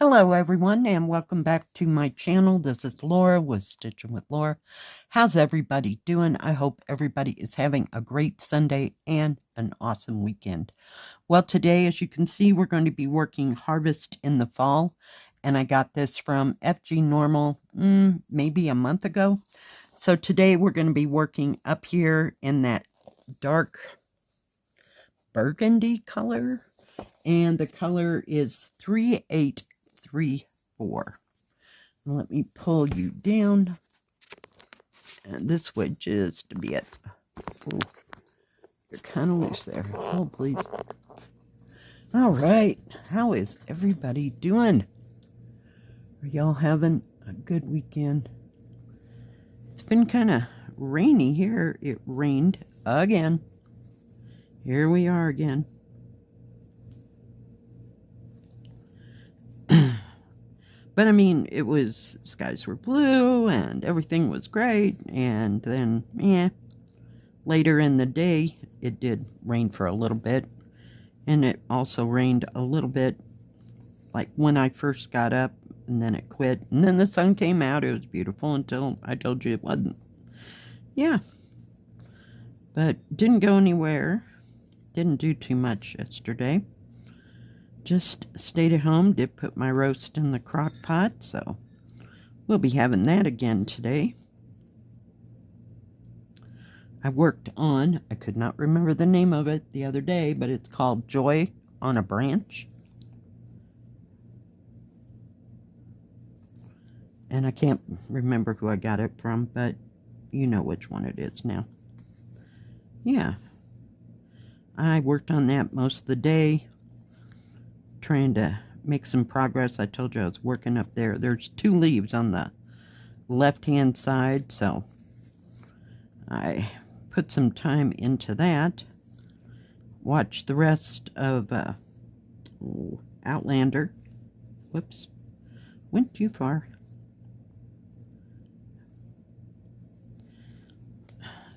Hello everyone and welcome back to my channel. This is Laura with Stitchin with Laura. How's everybody doing? I hope everybody is having a great Sunday and an awesome weekend. Well, today, as you can see, we're going to be working Harvest in the Fall, and I got this from FGNormal maybe a month ago. So today we're going to be working up here in that dark burgundy color, and the color is 3834. Let me pull you down, and this way just a bit. Ooh, you're kind of loose there. Hold, please. All right, how is everybody doing? Are y'all having a good weekend? It's been kind of rainy here. It rained again. Here we are again. But I mean, it was, skies were blue and everything was great. And then, later in the day, it did rain for a little bit. And it also rained a little bit, like when I first got up, and then it quit. And then the sun came out. It was beautiful until I told you it wasn't. Yeah. But didn't go anywhere. Didn't do too much yesterday. Just stayed at home, did put my roast in the crock pot, so we'll be having that again today. I worked on, I could not remember the name of it the other day, but it's called Joy on a Branch. And I can't remember who I got it from, but you know which one it is now. Yeah. I worked on that most of the day, trying to make some progress. I told you I was working up there. There's 2 leaves on the left-hand side, so I put some time into that. Watched the rest of Outlander. Whoops. Went too far.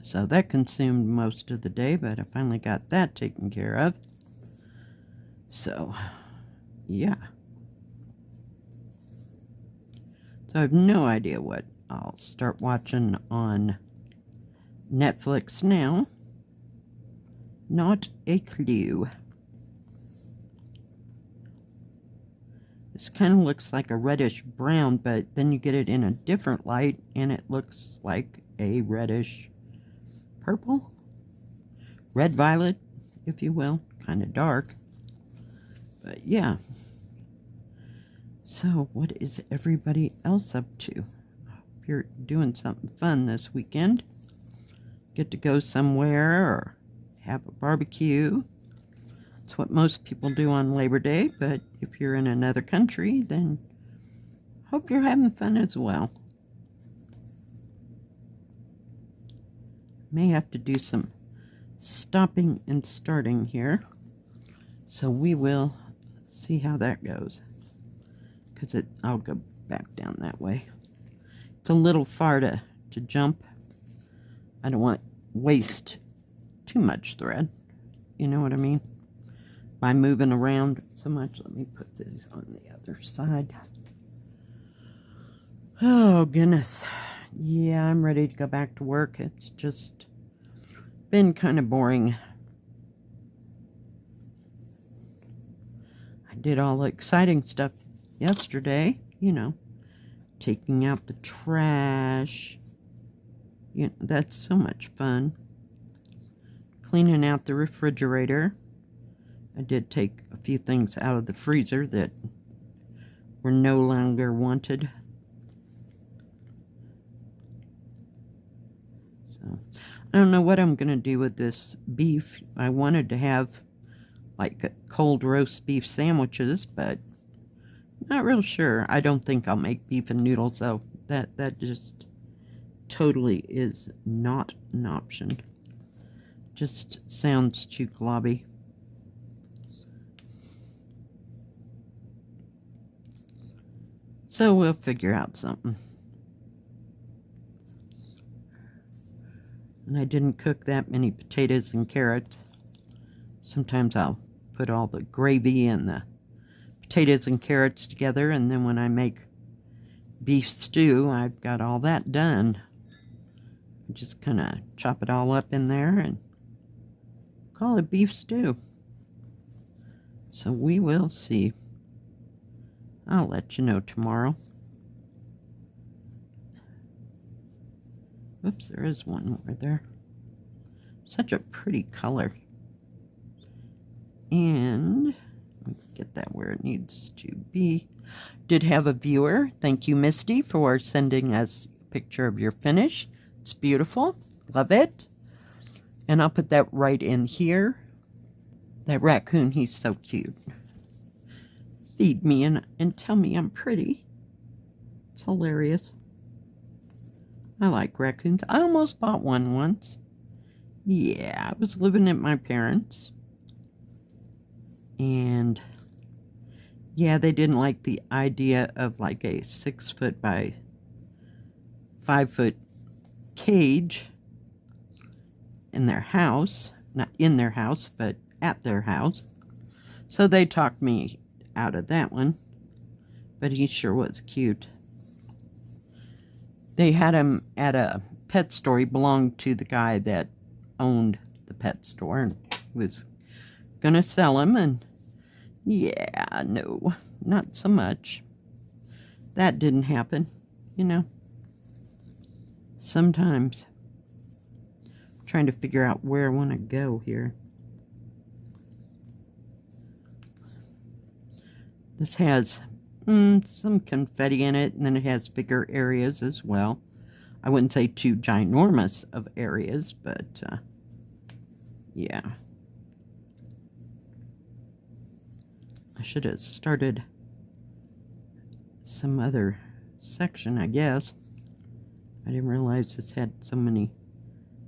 So that consumed most of the day, but I finally got that taken care of. So, yeah. So I have no idea what I'll start watching on Netflix now. Not a clue. This kind of looks like a reddish brown, but then you get it in a different light and it looks like a reddish purple, red violet, if you will. Kind of dark, but yeah. So what is everybody else up to? I hope you're doing something fun this weekend. Get to go somewhere or have a barbecue. It's what most people do on Labor Day, but if you're in another country, then hope you're having fun as well. May have to do some stopping and starting here, so we will see how that goes, because I'll go back down that way. It's a little far to jump. I don't want to waste too much thread, you know what I mean, by moving around so much. Let me put these on the other side. Oh goodness, yeah, I'm ready to go back to work. It's just been kind of boring. I did all the exciting stuff yesterday, you know, taking out the trash. You know, that's so much fun. Cleaning out the refrigerator. I did take a few things out of the freezer that were no longer wanted. So, I don't know what I'm going to do with this beef. I wanted to have like cold roast beef sandwiches, but not real sure. I don't think I'll make beef and noodles, though. That just totally is not an option. Just sounds too globby. So we'll figure out something. And I didn't cook that many potatoes and carrots. Sometimes I'll put all the gravy and the potatoes and carrots together, and then when I make beef stew, I've got all that done. Just kind of chop it all up in there and call it beef stew. So we will see. I'll let you know tomorrow. Oops, there is one more there. Such a pretty color. And get that where it needs to be. Did have a viewer. Thank you, Misty, for sending us a picture of your finish. It's beautiful. Love it. And I'll put that right in here. That raccoon, he's so cute. Feed me and tell me I'm pretty. It's hilarious. I like raccoons. I almost bought one once. Yeah, I was living at my parents'. And yeah, they didn't like the idea of like a 6-foot by 5-foot cage in their house. Not in their house, but at their house. So they talked me out of that one. But he sure was cute. They had him at a pet store. He belonged to the guy that owned the pet store and was gonna sell him, and yeah, no, not so much. That didn't happen, you know. Sometimes I'm trying to figure out where I want to go here. This has some confetti in it, and then it has bigger areas as well. I wouldn't say too ginormous of areas, but yeah. I should have started some other section, I guess. I didn't realize this had so many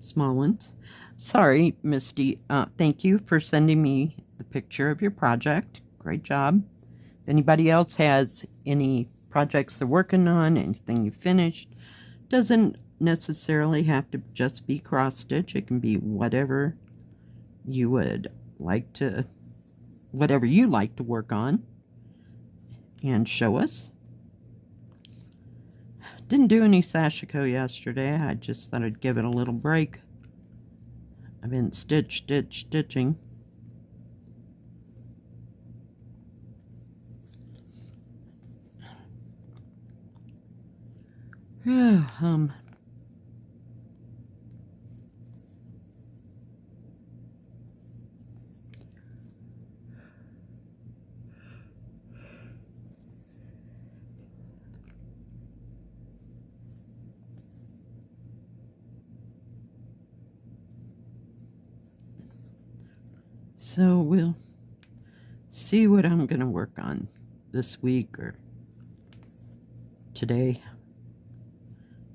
small ones. Sorry, Misty. Thank you for sending me the picture of your project. Great job. If anybody else has any projects they're working on, anything you finished, doesn't necessarily have to just be cross stitch. It can be whatever you would like to, whatever you like to work on and show us. Didn't do any sashiko yesterday. I just thought I'd give it a little break. I've been stitching. So we'll see what I'm going to work on this week or today.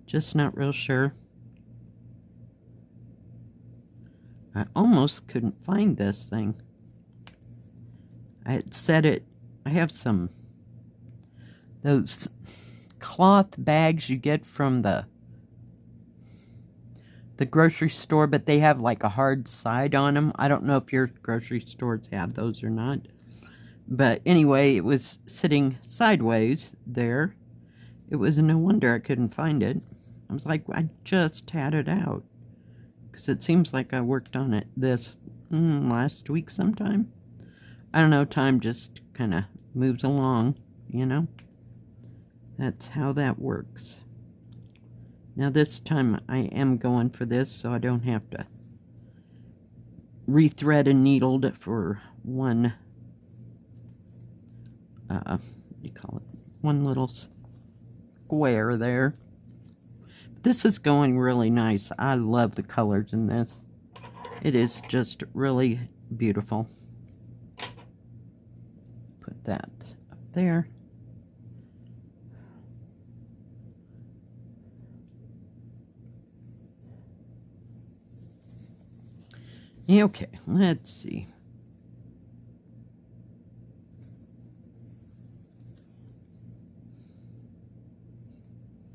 Just not real sure. I almost couldn't find this thing. I had said it. I have those cloth bags you get from the grocery store, but they have like a hard side on them. I don't know if your grocery stores have those or not. But anyway, it was sitting sideways there. It was no wonder I couldn't find it. I was like, I just had it out. Because it seems like I worked on it last week sometime. I don't know, time just kind of moves along, you know. That's how that works. Now this time I am going for this so I don't have to rethread a needle for one, what do you call it? One little square there. This is going really nice. I love the colors in this. It is just really beautiful. Put that up there. Okay, let's see.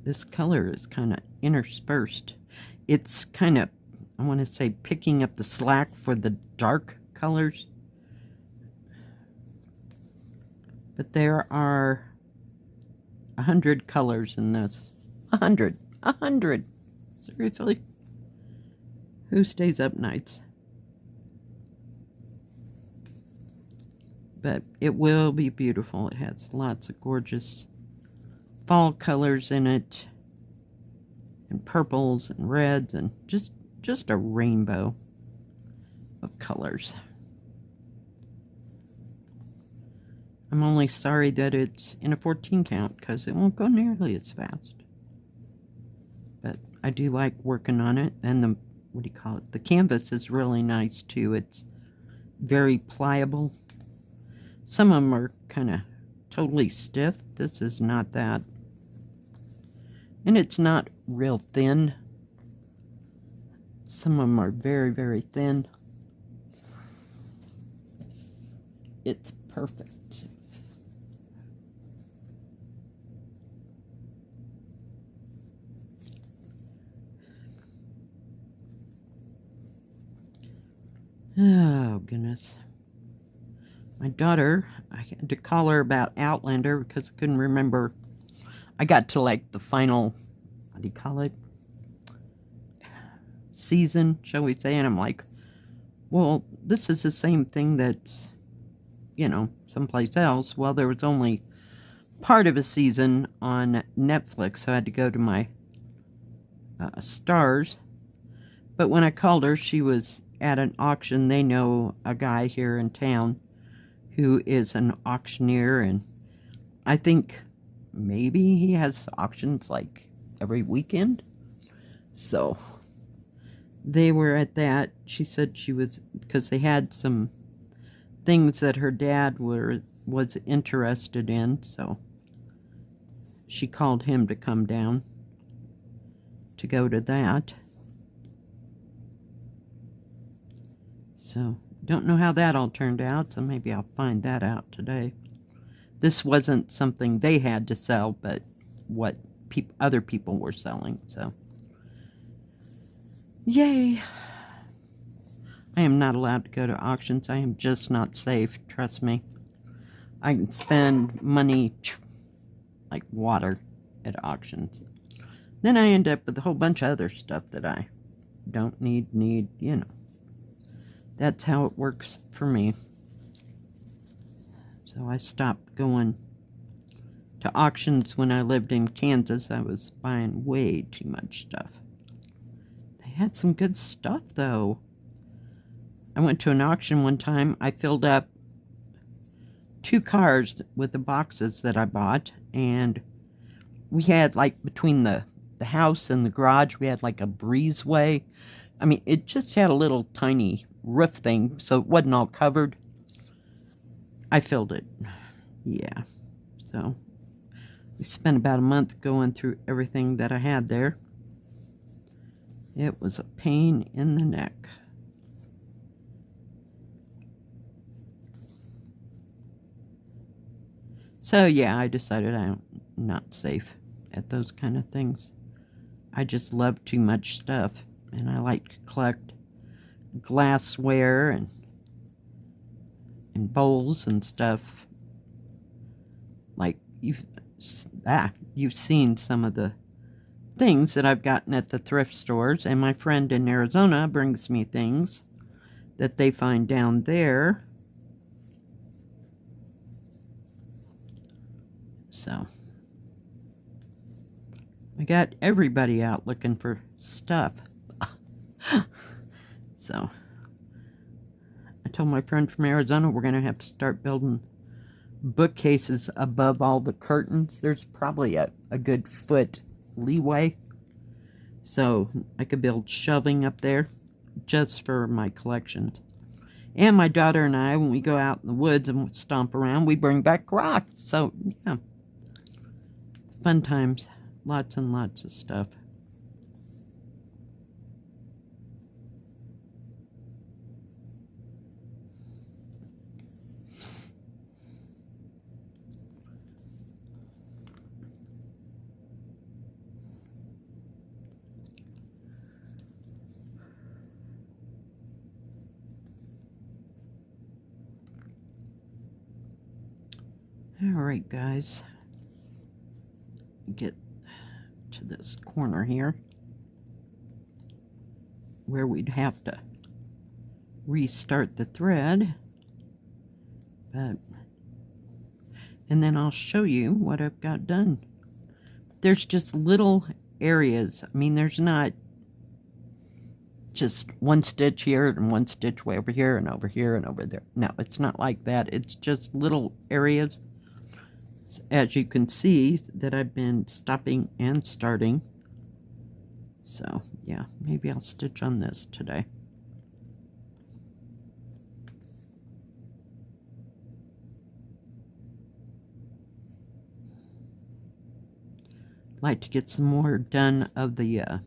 This color is kind of interspersed. It's kind of, I want to say, picking up the slack for the dark colors. But there are 100 colors in this. 100. 100. Seriously? Who stays up nights? But it will be beautiful. It has lots of gorgeous fall colors in it. And purples and reds and just a rainbow of colors. I'm only sorry that it's in a 14 count because it won't go nearly as fast. But I do like working on it. And the, what do you call it? The canvas is really nice too. It's very pliable. Some of them are kind of totally stiff. This is not that. And it's not real thin. Some of them are very, very thin. It's perfect. Oh, goodness. My daughter, I had to call her about Outlander because I couldn't remember. I got to like the final, what do you call it? Season, shall we say, and I'm like, well, this is the same thing that's, you know, someplace else. Well, there was only part of a season on Netflix, so I had to go to my stars. But when I called her, she was at an auction. They know a guy here in town who is an auctioneer, and I think maybe he has auctions like every weekend. So they were at that. She said she was, because they had some things that her dad was interested in, so she called him to come down to go to that. So don't know how that all turned out, so maybe I'll find that out today. This wasn't something they had to sell, but what other people were selling, so yay. I am not allowed to go to auctions. I am just not safe, trust me. I can spend money like water at auctions. Then I end up with a whole bunch of other stuff that I don't need, you know. That's how it works for me. So I stopped going to auctions when I lived in Kansas. I was buying way too much stuff. They had some good stuff, though. I went to an auction one time. I filled up 2 cars with the boxes that I bought, and we had, like, between the house and the garage, we had like a breezeway. I mean, it just had a little tiny roof thing, so it wasn't all covered. I filled it. Yeah. So we spent about a month going through everything that I had there. It was a pain in the neck. So yeah, I decided I'm not safe at those kind of things. I just love too much stuff, and I like to collect glassware and bowls and stuff. Like you've seen some of the things that I've gotten at the thrift stores, and my friend in Arizona brings me things that they find down there. So I got everybody out looking for stuff. So I told my friend from Arizona we're going to have to start building bookcases above all the curtains. There's probably a good foot leeway. So I could build shelving up there just for my collections. And my daughter and I, when we go out in the woods and stomp around, we bring back rocks. So, yeah. Fun times. Lots and lots of stuff. Alright, guys. Get to this corner here where we'd have to restart the thread. And then I'll show you what I've got done. There's just little areas. I mean, there's not just one stitch here and one stitch way over here and over here and over there. No, it's not like that. It's just little areas, as you can see, that I've been stopping and starting. So yeah, maybe I'll stitch on this today. Like to get some more done of the I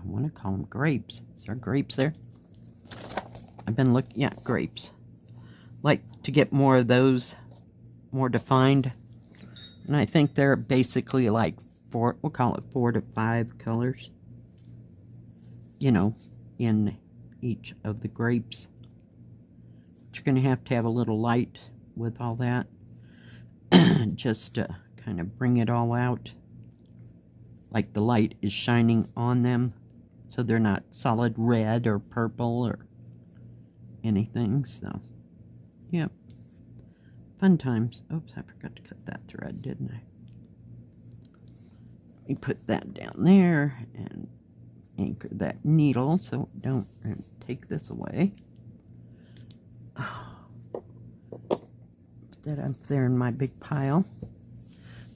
want to call them grapes. Is there grapes there? I've been looking, yeah, grapes. Like to get more of those more defined. And I think they're basically like we'll call it 4 to 5 colors, you know, in each of the grapes. But you're going to have a little light with all that just to kind of bring it all out. Like the light is shining on them, so they're not solid red or purple or anything. So, yep. Fun times. Oops, I forgot to cut that thread, didn't I? Let me put that down there and anchor that needle so don't take this away. Put that up there in my big pile.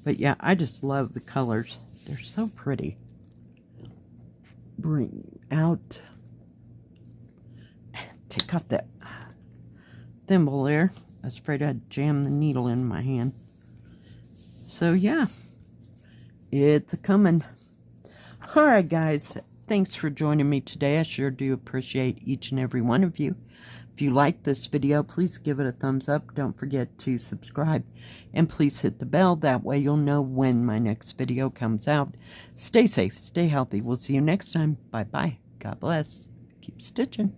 But yeah, I just love the colors. They're so pretty. Bring out. Take off that thimble there. I was afraid I'd jam the needle in my hand. So yeah, it's a-coming. Alright guys, thanks for joining me today. I sure do appreciate each and every one of you. If you like this video, please give it a thumbs up. Don't forget to subscribe. And please hit the bell. That way you'll know when my next video comes out. Stay safe. Stay healthy. We'll see you next time. Bye-bye. God bless. Keep stitching.